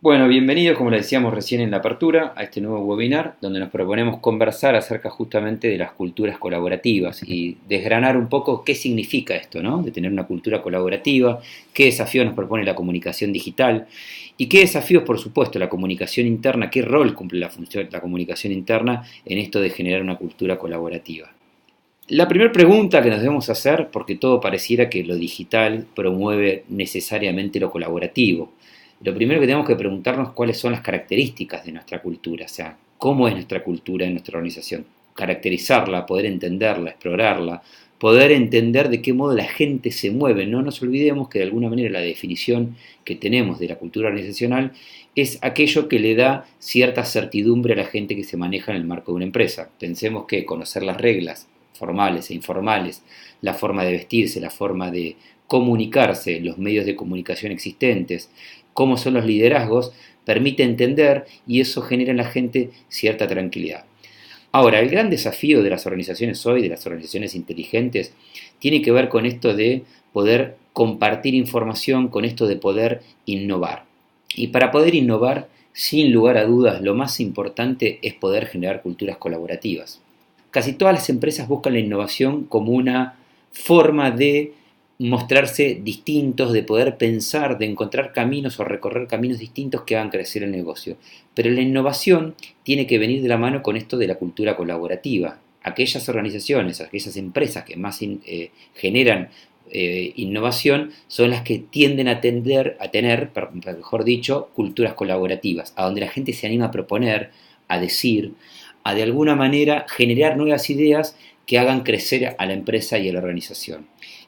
Bueno, bienvenidos, como les decíamos recién en la apertura, a este nuevo webinar donde nos proponemos conversar acerca justamente de las culturas colaborativas y desgranar un poco qué significa esto, ¿no? De tener una cultura colaborativa, qué desafíos nos propone la comunicación digital y qué desafíos, por supuesto, la comunicación interna, qué rol cumple la comunicación interna en esto de generar una cultura colaborativa. La primera pregunta que nos debemos hacer, porque todo pareciera que lo digital promueve necesariamente lo colaborativo, lo primero que tenemos que preguntarnos es cuáles son las características de nuestra cultura, o sea, cómo es nuestra cultura en nuestra organización, caracterizarla, poder entenderla, explorarla, poder entender de qué modo la gente se mueve. No nos olvidemos que de alguna manera la definición que tenemos de la cultura organizacional es aquello que le da cierta certidumbre a la gente que se maneja en el marco de una empresa. Pensemos que conocer las reglas formales e informales, la forma de vestirse, la forma de comunicarse, los medios de comunicación existentes, cómo son los liderazgos, permite entender y eso genera en la gente cierta tranquilidad. Ahora, el gran desafío de las organizaciones hoy, de las organizaciones inteligentes, tiene que ver con esto de poder compartir información, con esto de poder innovar. Y para poder innovar, sin lugar a dudas, lo más importante es poder generar culturas colaborativas. Casi todas las empresas buscan la innovación como una forma de mostrarse distintos, de poder pensar, de encontrar caminos o recorrer caminos distintos que hagan crecer el negocio. Pero la innovación tiene que venir de la mano con esto de la cultura colaborativa. Aquellas organizaciones, aquellas empresas que más generan innovación son las que tienden a tener, mejor dicho, culturas colaborativas, a donde la gente se anima a proponer, a decir, a de alguna manera generar nuevas ideas que hagan crecer a la empresa y a la organización.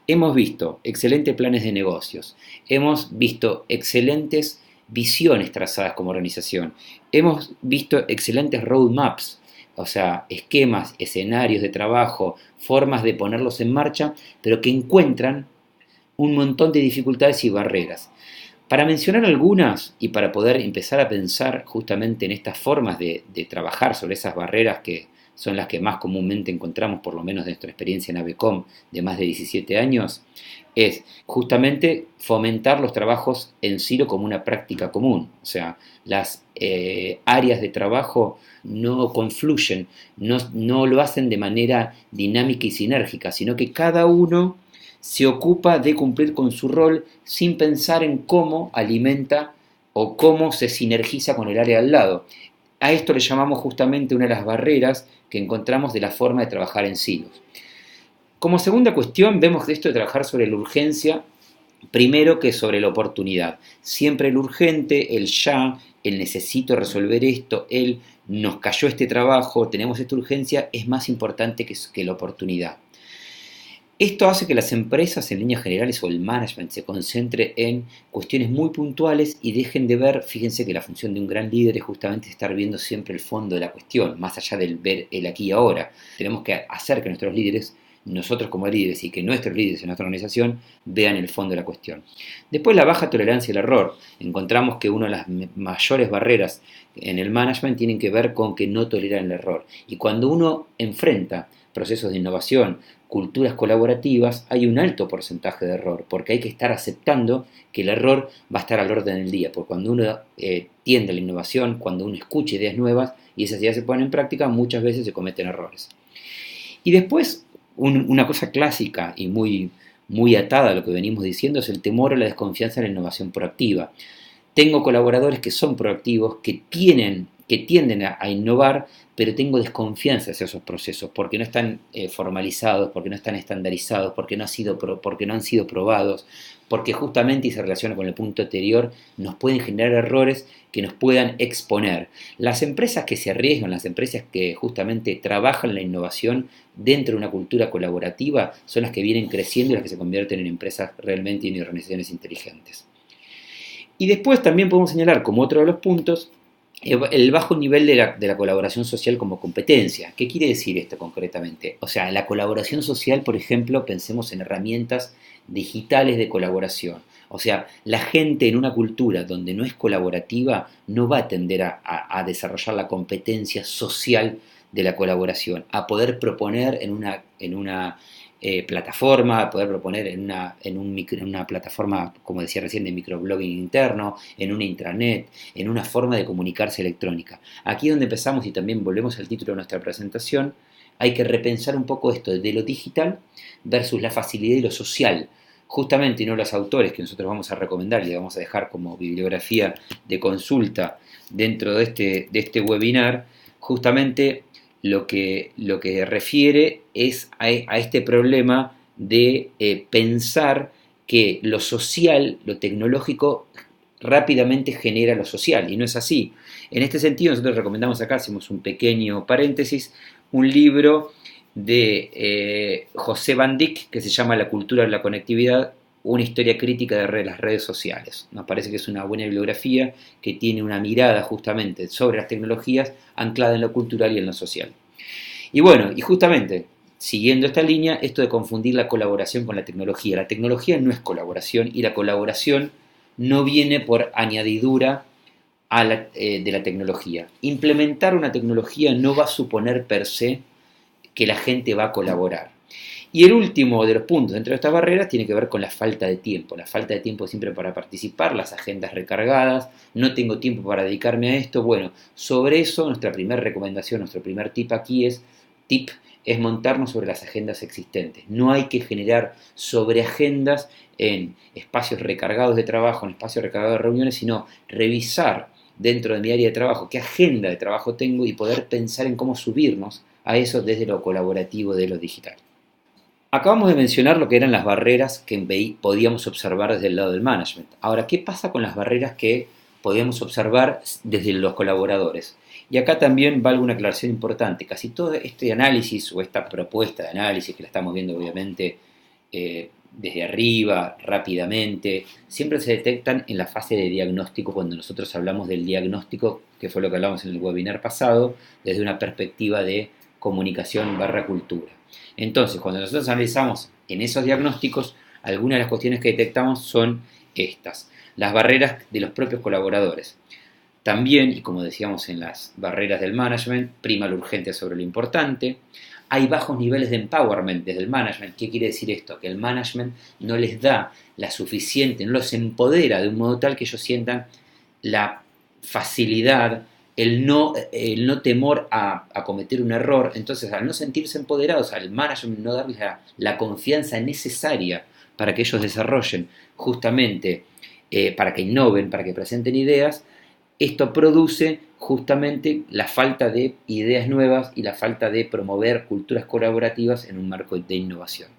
Hemos visto excelentes planes de negocios, hemos visto excelentes visiones trazadas como organización, hemos visto excelentes roadmaps, o sea, esquemas, escenarios de trabajo, formas de ponerlos en marcha, pero que encuentran un montón de dificultades y barreras. Para mencionar algunas y para poder empezar a pensar justamente en estas formas de trabajar sobre esas barreras que son las que más comúnmente encontramos, por lo menos de nuestra experiencia en ABECOM de más de 17 años, es justamente fomentar los trabajos en silo como una práctica común. O sea, las áreas de trabajo no confluyen, no lo hacen de manera dinámica y sinérgica, sino que cada uno se ocupa de cumplir con su rol sin pensar en cómo alimenta o cómo se sinergiza con el área al lado. A esto le llamamos justamente una de las barreras que encontramos de la forma de trabajar en silos. Como segunda cuestión, vemos esto de trabajar sobre la urgencia, primero que sobre la oportunidad. Siempre el urgente, el ya, el necesito resolver esto, el nos cayó este trabajo, tenemos esta urgencia, es más importante que la oportunidad. Esto hace que las empresas en líneas generales o el management se concentre en cuestiones muy puntuales y dejen de ver, fíjense que la función de un gran líder es justamente estar viendo siempre el fondo de la cuestión, más allá del ver el aquí y ahora. Tenemos que hacer que nuestros líderes, nosotros como líderes y que nuestros líderes en nuestra organización vean el fondo de la cuestión. Después la baja tolerancia al error. Encontramos que una de las mayores barreras en el management tienen que ver con que no toleran el error. Y cuando uno enfrenta procesos de innovación, culturas colaborativas, hay un alto porcentaje de error, porque hay que estar aceptando que el error va a estar al orden del día, porque cuando uno tiende a la innovación, cuando uno escucha ideas nuevas y esas ideas se ponen en práctica, muchas veces se cometen errores. Y después, una cosa clásica y muy atada a lo que venimos diciendo es el temor o la desconfianza en la innovación proactiva. Tengo colaboradores que son proactivos, que tienden a innovar, pero tengo desconfianza hacia esos procesos porque no están formalizados, porque no están estandarizados, porque no han sido probados, porque justamente, y se relaciona con el punto anterior, nos pueden generar errores que nos puedan exponer. Las empresas que se arriesgan, las empresas que justamente trabajan la innovación dentro de una cultura colaborativa, son las que vienen creciendo y las que se convierten en empresas realmente y en organizaciones inteligentes. Y después también podemos señalar como otro de los puntos el bajo nivel de la colaboración social como competencia. ¿Qué quiere decir esto concretamente? O sea, la colaboración social, por ejemplo, pensemos en herramientas digitales de colaboración. O sea, la gente en una cultura donde no es colaborativa no va a tender a desarrollar la competencia social de la colaboración, a poder proponer en una plataforma, poder proponer en una plataforma, como decía recién, de microblogging interno, en una intranet, en una forma de comunicarse electrónica. Aquí es donde empezamos y también volvemos al título de nuestra presentación, hay que repensar un poco esto de lo digital versus la facilidad y lo social. Justamente, y no los autores que nosotros vamos a recomendar y le vamos a dejar como bibliografía de consulta dentro de este webinar, justamente lo que refiere es a este problema de pensar que lo social, lo tecnológico, rápidamente genera lo social, y no es así. En este sentido, nosotros recomendamos acá, hacemos un pequeño paréntesis, un libro de José Van Dyck que se llama La cultura de la conectividad, una historia crítica de las redes sociales. Nos parece que es una buena bibliografía que tiene una mirada justamente sobre las tecnologías anclada en lo cultural y en lo social. Y bueno, y justamente, siguiendo esta línea, esto de confundir la colaboración con la tecnología. La tecnología no es colaboración y la colaboración no viene por añadidura de la tecnología. Implementar una tecnología no va a suponer per se que la gente va a colaborar. Y el último de los puntos dentro de estas barreras tiene que ver con la falta de tiempo. La falta de tiempo siempre para participar, las agendas recargadas, no tengo tiempo para dedicarme a esto. Bueno, sobre eso nuestra primera recomendación, nuestro primer tip es montarnos sobre las agendas existentes. No hay que generar sobreagendas en espacios recargados de trabajo, en espacios recargados de reuniones, sino revisar dentro de mi área de trabajo qué agenda de trabajo tengo y poder pensar en cómo subirnos a eso desde lo colaborativo de lo digital. Acabamos de mencionar lo que eran las barreras que podíamos observar desde el lado del management. Ahora, ¿qué pasa con las barreras que podíamos observar desde los colaboradores? Y acá también va alguna aclaración importante. Casi todo este análisis o esta propuesta de análisis que la estamos viendo obviamente desde arriba, rápidamente, siempre se detectan en la fase de diagnóstico cuando nosotros hablamos del diagnóstico, que fue lo que hablamos en el webinar pasado, desde una perspectiva de comunicación / cultura. Entonces, cuando nosotros analizamos en esos diagnósticos, algunas de las cuestiones que detectamos son estas, las barreras de los propios colaboradores. También, y como decíamos en las barreras del management, prima lo urgente sobre lo importante. Hay bajos niveles de empowerment desde el management. ¿Qué quiere decir esto? Que el management no les da la suficiente, no los empodera de un modo tal que ellos sientan la facilidad, el no temor a cometer un error. Entonces, al no sentirse empoderados, al management no darles la confianza necesaria para que ellos desarrollen justamente, para que innoven, para que presenten ideas, esto produce justamente la falta de ideas nuevas y la falta de promover culturas colaborativas en un marco de innovación.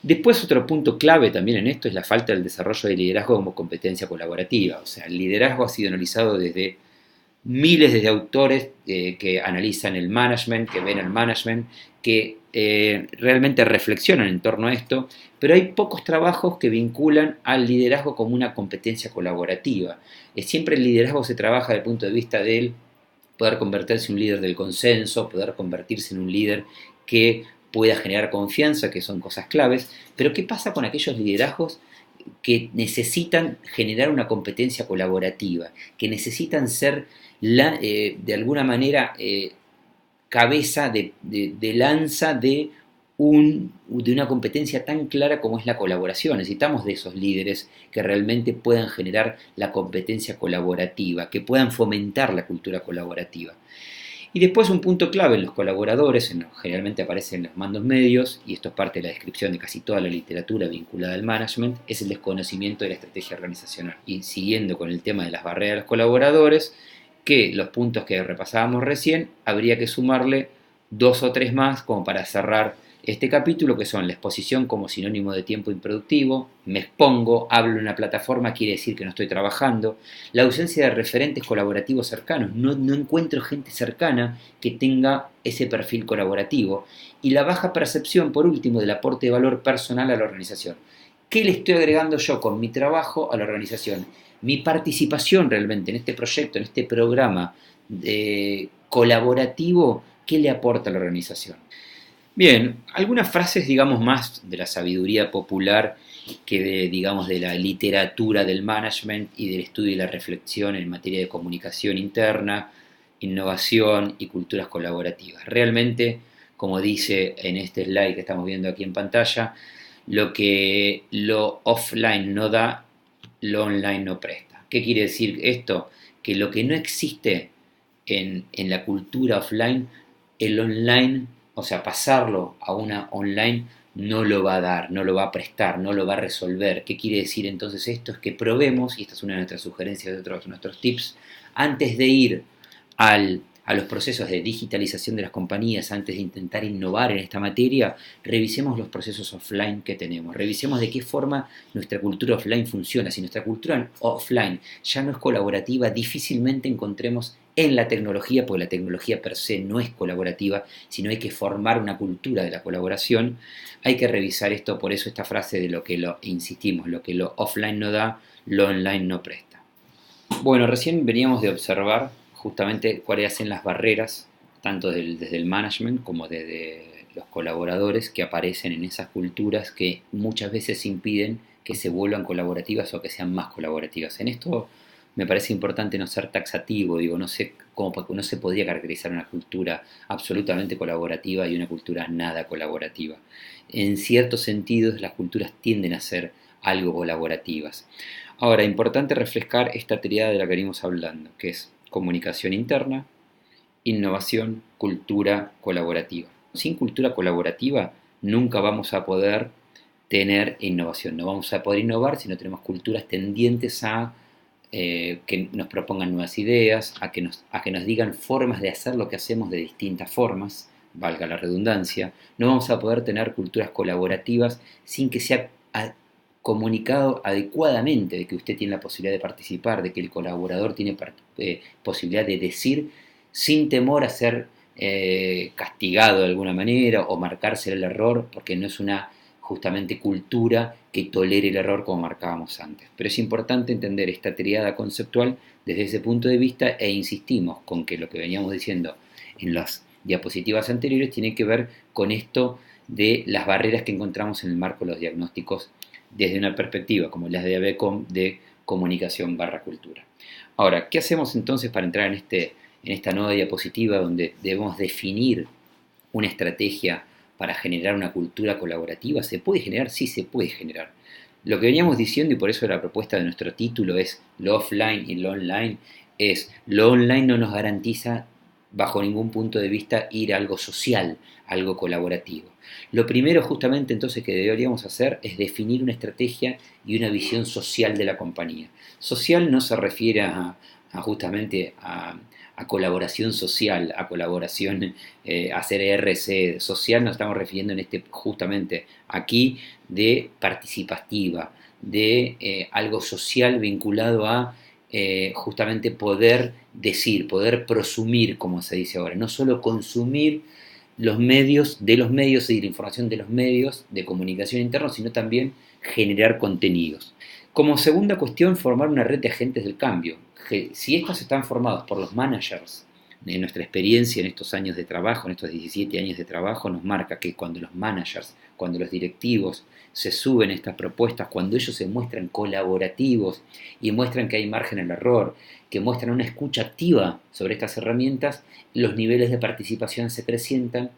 Después, otro punto clave también en esto es la falta del desarrollo de liderazgo como competencia colaborativa. O sea, el liderazgo ha sido analizado desde miles de autores que analizan el management, que ven el management, que realmente reflexionan en torno a esto, pero hay pocos trabajos que vinculan al liderazgo como una competencia colaborativa. Siempre el liderazgo se trabaja desde el punto de vista del poder convertirse en un líder del consenso, poder convertirse en un líder que pueda generar confianza, que son cosas claves, pero ¿qué pasa con aquellos liderazgos que necesitan generar una competencia colaborativa, que necesitan ser de alguna manera cabeza de lanza de una competencia tan clara como es la colaboración? Necesitamos de esos líderes que realmente puedan generar la competencia colaborativa, que puedan fomentar la cultura colaborativa. Y después un punto clave en los colaboradores, generalmente aparecen en los mandos medios, y esto es parte de la descripción de casi toda la literatura vinculada al management, es el desconocimiento de la estrategia organizacional. Y siguiendo con el tema de las barreras de los colaboradores, que los puntos que repasábamos recién, habría que sumarle 2 o 3 más como para cerrar este capítulo, que son la exposición como sinónimo de tiempo improductivo, me expongo, hablo en una plataforma, quiere decir que no estoy trabajando, la ausencia de referentes colaborativos cercanos, no encuentro gente cercana que tenga ese perfil colaborativo, y la baja percepción, por último, del aporte de valor personal a la organización. ¿Qué le estoy agregando yo con mi trabajo a la organización? Mi participación realmente en este proyecto, en este programa colaborativo, ¿qué le aporta a la organización? Bien, algunas frases, digamos, más de la sabiduría popular que de la literatura del management y del estudio y la reflexión en materia de comunicación interna, innovación y culturas colaborativas. Realmente como dice en este slide que estamos viendo aquí en pantalla, lo que lo offline no da, lo online no presta. ¿Qué quiere decir esto? Que lo que no existe en la cultura offline, el online, o sea, pasarlo a una online, no lo va a dar, no lo va a prestar, no lo va a resolver. ¿Qué quiere decir entonces esto? Es que probemos, y esta es una de nuestras sugerencias, de otros de nuestros tips, antes de ir a los procesos de digitalización de las compañías, antes de intentar innovar en esta materia, revisemos los procesos offline que tenemos, revisemos de qué forma nuestra cultura offline funciona. Si nuestra cultura offline ya no es colaborativa, difícilmente encontremos en la tecnología, porque la tecnología per se no es colaborativa, sino hay que formar una cultura de la colaboración. Hay que revisar esto, por eso esta frase de lo que insistimos, lo que lo offline no da, lo online no presta. Bueno, recién veníamos de observar justamente cuáles hacen las barreras, tanto desde el management como desde los colaboradores que aparecen en esas culturas que muchas veces impiden que se vuelvan colaborativas o que sean más colaborativas. En esto me parece importante no ser taxativo, digo, no sé cómo, no se podría caracterizar una cultura absolutamente colaborativa y una cultura nada colaborativa. En ciertos sentidos las culturas tienden a ser algo colaborativas. Ahora, importante refrescar esta triada de la que venimos hablando, que es comunicación interna, innovación, cultura colaborativa. Sin cultura colaborativa nunca vamos a poder tener innovación. No vamos a poder innovar si no tenemos culturas tendientes a que nos propongan nuevas ideas, a que nos digan formas de hacer lo que hacemos de distintas formas, valga la redundancia. No vamos a poder tener culturas colaborativas sin que sea comunicado adecuadamente de que usted tiene la posibilidad de participar, de que el colaborador tiene posibilidad de decir sin temor a ser castigado de alguna manera o marcarse el error, porque no es una justamente cultura que tolere el error como marcábamos antes. Pero es importante entender esta triada conceptual desde ese punto de vista e insistimos con que lo que veníamos diciendo en las diapositivas anteriores tiene que ver con esto de las barreras que encontramos en el marco de los diagnósticos desde una perspectiva como las de ABECOM de comunicación / cultura. Ahora, ¿qué hacemos entonces para entrar en esta nueva diapositiva donde debemos definir una estrategia para generar una cultura colaborativa? ¿Se puede generar? Sí, se puede generar. Lo que veníamos diciendo, y por eso la propuesta de nuestro título es lo offline y lo online, es lo online no nos garantiza bajo ningún punto de vista ir a algo social, algo colaborativo. Lo primero justamente entonces que deberíamos hacer es definir una estrategia y una visión social de la compañía. Social no se refiere justamente a colaboración social, a colaboración, hacer RC social, nos estamos refiriendo justamente aquí de participativa, de algo social vinculado a justamente poder decir, poder prosumir, como se dice ahora, no solo consumir los medios y la información de los medios de comunicación internos, sino también generar contenidos. Como segunda cuestión, formar una red de agentes del cambio. Si estos están formados por los managers, en nuestra experiencia en estos años de trabajo, en estos 17 años de trabajo, nos marca que cuando los managers, cuando los directivos se suben a estas propuestas, cuando ellos se muestran colaborativos y muestran que hay margen al error, que muestran una escucha activa sobre estas herramientas, los niveles de participación se acrecientan,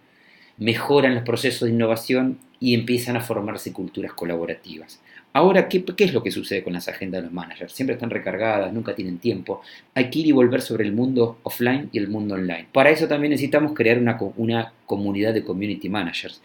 mejoran los procesos de innovación y empiezan a formarse culturas colaborativas. Ahora, ¿qué es lo que sucede con las agendas de los managers? Siempre están recargadas, nunca tienen tiempo. Hay que ir y volver sobre el mundo offline y el mundo online. Para eso también necesitamos crear una comunidad de community managers.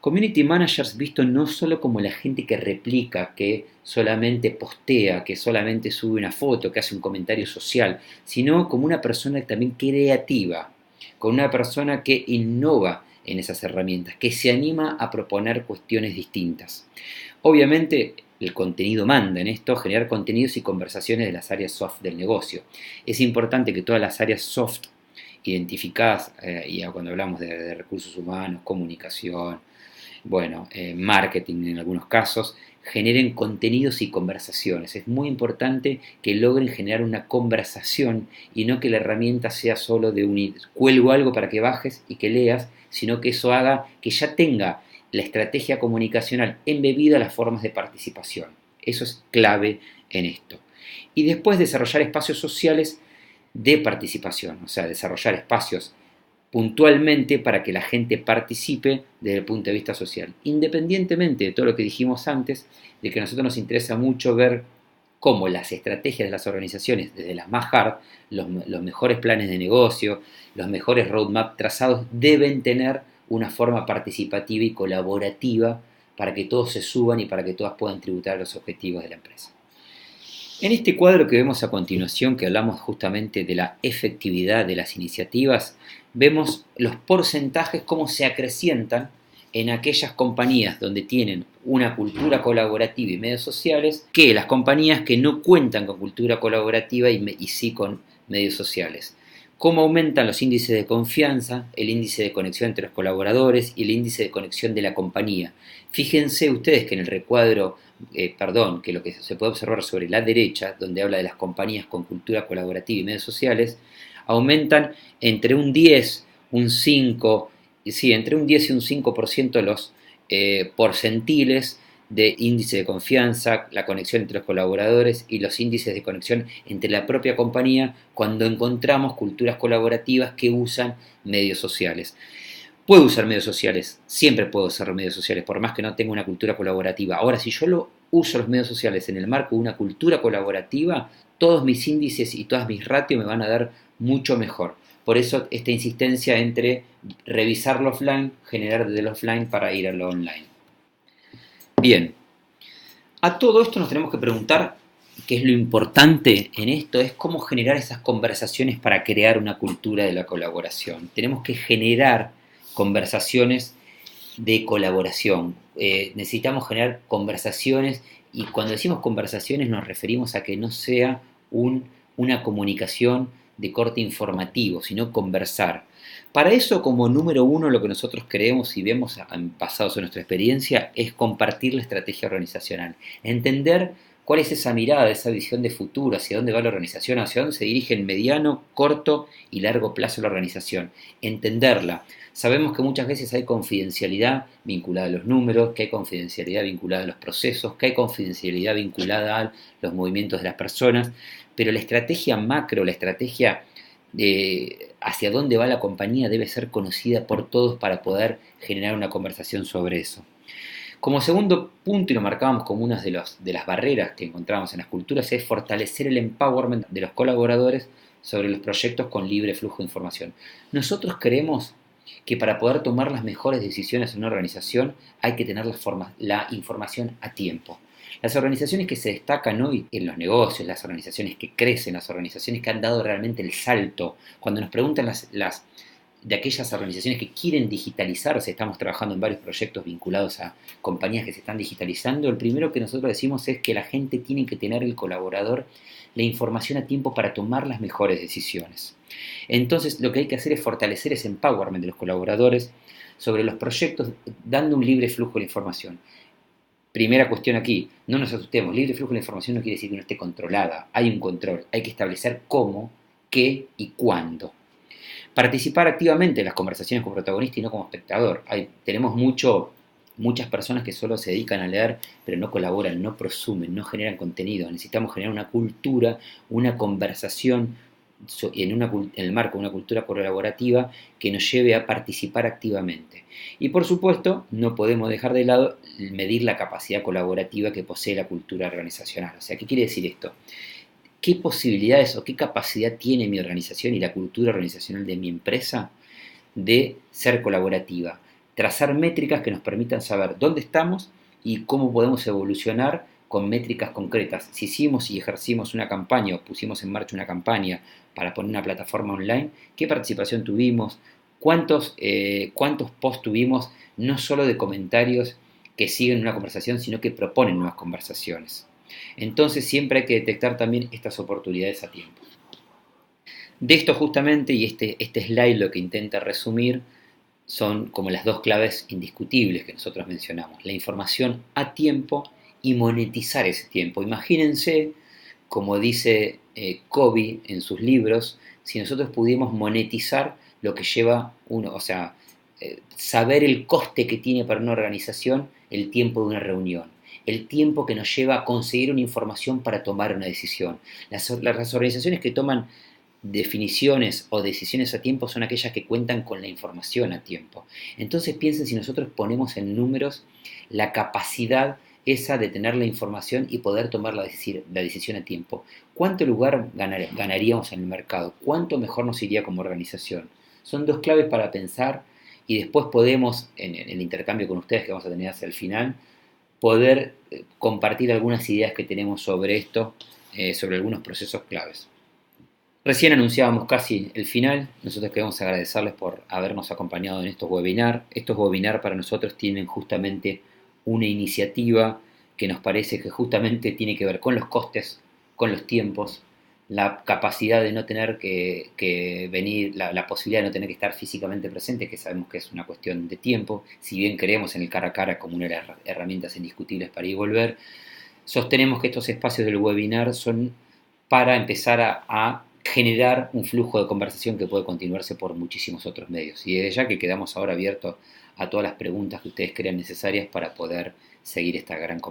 Community managers visto no solo como la gente que replica, que solamente postea, que solamente sube una foto, que hace un comentario social, sino como una persona también creativa, como una persona que innova en esas herramientas, que se anima a proponer cuestiones distintas. Obviamente el contenido manda en esto, generar contenidos y conversaciones de las áreas soft del negocio. Es importante que todas las áreas soft identificadas, y cuando hablamos de recursos humanos, comunicación, marketing en algunos casos, generen contenidos y conversaciones. Es muy importante que logren generar una conversación y no que la herramienta sea solo de cuelgo algo para que bajes y que leas, sino que eso haga que ya tenga la estrategia comunicacional embebida a las formas de participación. Eso es clave en esto. Y después desarrollar espacios sociales de participación, o sea, desarrollar espacios puntualmente para que la gente participe desde el punto de vista social. Independientemente de todo lo que dijimos antes, de que a nosotros nos interesa mucho ver cómo las estrategias de las organizaciones, desde las más hard, los mejores planes de negocio, los mejores roadmap trazados, deben tener una forma participativa y colaborativa para que todos se suban y para que todas puedan tributar a los objetivos de la empresa. En este cuadro que vemos a continuación, que hablamos justamente de la efectividad de las iniciativas, vemos los porcentajes, cómo se acrecientan en aquellas compañías donde tienen una cultura colaborativa y medios sociales, que las compañías que no cuentan con cultura colaborativa y sí con medios sociales. Cómo aumentan los índices de confianza, el índice de conexión entre los colaboradores y el índice de conexión de la compañía. Fíjense ustedes que en el recuadro, que lo que se puede observar sobre la derecha, donde habla de las compañías con cultura colaborativa y medios sociales, aumentan entre un 10, un 5, entre un 10 y un 5% los porcentiles de índice de confianza, la conexión entre los colaboradores y los índices de conexión entre la propia compañía cuando encontramos culturas colaborativas que usan medios sociales. Puedo usar medios sociales, siempre puedo usar medios sociales, por más que no tenga una cultura colaborativa. Ahora, si yo uso los medios sociales en el marco de una cultura colaborativa, todos mis índices y todas mis ratios me van a dar mucho mejor. Por eso esta insistencia entre revisar lo offline, generar desde lo offline para ir a lo online. Bien, a todo esto nos tenemos que preguntar qué es lo importante en esto, es cómo generar esas conversaciones para crear una cultura de la colaboración. Tenemos que generar conversaciones de colaboración. Necesitamos generar conversaciones y cuando decimos conversaciones nos referimos a que no sea una comunicación de corte informativo, sino conversar. Para eso, como número uno, lo que nosotros creemos y vemos basados en nuestra experiencia es compartir la estrategia organizacional, entender cuál es esa mirada, esa visión de futuro, hacia dónde va la organización, hacia dónde se dirige en mediano, corto y largo plazo la organización, entenderla. Sabemos que muchas veces hay confidencialidad vinculada a los números, que hay confidencialidad vinculada a los procesos, que hay confidencialidad vinculada a los movimientos de las personas, pero la estrategia macro, la estrategia hacia dónde va la compañía debe ser conocida por todos para poder generar una conversación sobre eso. Como segundo punto, y lo marcábamos como una de las barreras que encontramos en las culturas, es fortalecer el empowerment de los colaboradores sobre los proyectos con libre flujo de información. Nosotros creemos que para poder tomar las mejores decisiones en una organización hay que tener la información a tiempo. Las organizaciones que se destacan hoy en los negocios, las organizaciones que crecen, las organizaciones que han dado realmente el salto, cuando nos preguntan de aquellas organizaciones que quieren digitalizarse, estamos trabajando en varios proyectos vinculados a compañías que se están digitalizando, el primero que nosotros decimos es que la gente tiene que tener, el colaborador, la información a tiempo para tomar las mejores decisiones. Entonces lo que hay que hacer es fortalecer ese empowerment de los colaboradores sobre los proyectos, dando un libre flujo de información. Primera cuestión aquí, no nos asustemos, libre flujo de información no quiere decir que no esté controlada, hay un control, hay que establecer cómo, qué y cuándo. Participar activamente en las conversaciones como protagonista y no como espectador. Tenemos muchas personas que solo se dedican a leer, pero no colaboran, no prosumen, no generan contenido. Necesitamos generar una cultura, una conversación en el marco de una cultura colaborativa que nos lleve a participar activamente. Y por supuesto, no podemos dejar de lado medir la capacidad colaborativa que posee la cultura organizacional. O sea, ¿qué quiere decir esto? ¿Qué posibilidades o qué capacidad tiene mi organización y la cultura organizacional de mi empresa de ser colaborativa? Trazar métricas que nos permitan saber dónde estamos y cómo podemos evolucionar con métricas concretas. Si hicimos y ejercimos una campaña o pusimos en marcha una campaña para poner una plataforma online, ¿qué participación tuvimos? ¿Cuántos posts tuvimos? No solo de comentarios que siguen una conversación, sino que proponen nuevas conversaciones. Entonces siempre hay que detectar también estas oportunidades a tiempo. De esto justamente, y este slide lo que intenta resumir, son como las dos claves indiscutibles que nosotros mencionamos. La información a tiempo y monetizar ese tiempo. Imagínense, como dice Covey en sus libros, si nosotros pudiéramos monetizar lo que lleva uno, o sea, saber el coste que tiene para una organización el tiempo de una reunión, el tiempo que nos lleva a conseguir una información para tomar una decisión. Las organizaciones que toman definiciones o decisiones a tiempo son aquellas que cuentan con la información a tiempo. Entonces piensen si nosotros ponemos en números la capacidad esa de tener la información y poder tomar la decisión a tiempo. ¿Cuánto lugar ganaríamos en el mercado? ¿Cuánto mejor nos iría como organización? Son dos claves para pensar y después podemos, en el intercambio con ustedes que vamos a tener hacia el final, poder compartir algunas ideas que tenemos sobre esto, sobre algunos procesos claves. Recién anunciábamos casi el final. Nosotros queremos agradecerles por habernos acompañado en estos webinars. Estos webinars para nosotros tienen justamente una iniciativa que nos parece que justamente tiene que ver con los costes, con los tiempos, la capacidad de no tener que venir, la posibilidad de no tener que estar físicamente presente, que sabemos que es una cuestión de tiempo, si bien creemos en el cara a cara como una de las herramientas indiscutibles para ir y volver, sostenemos que estos espacios del webinar son para empezar a generar un flujo de conversación que puede continuarse por muchísimos otros medios. Y desde ya que quedamos ahora abiertos a todas las preguntas que ustedes crean necesarias para poder seguir esta gran conversación.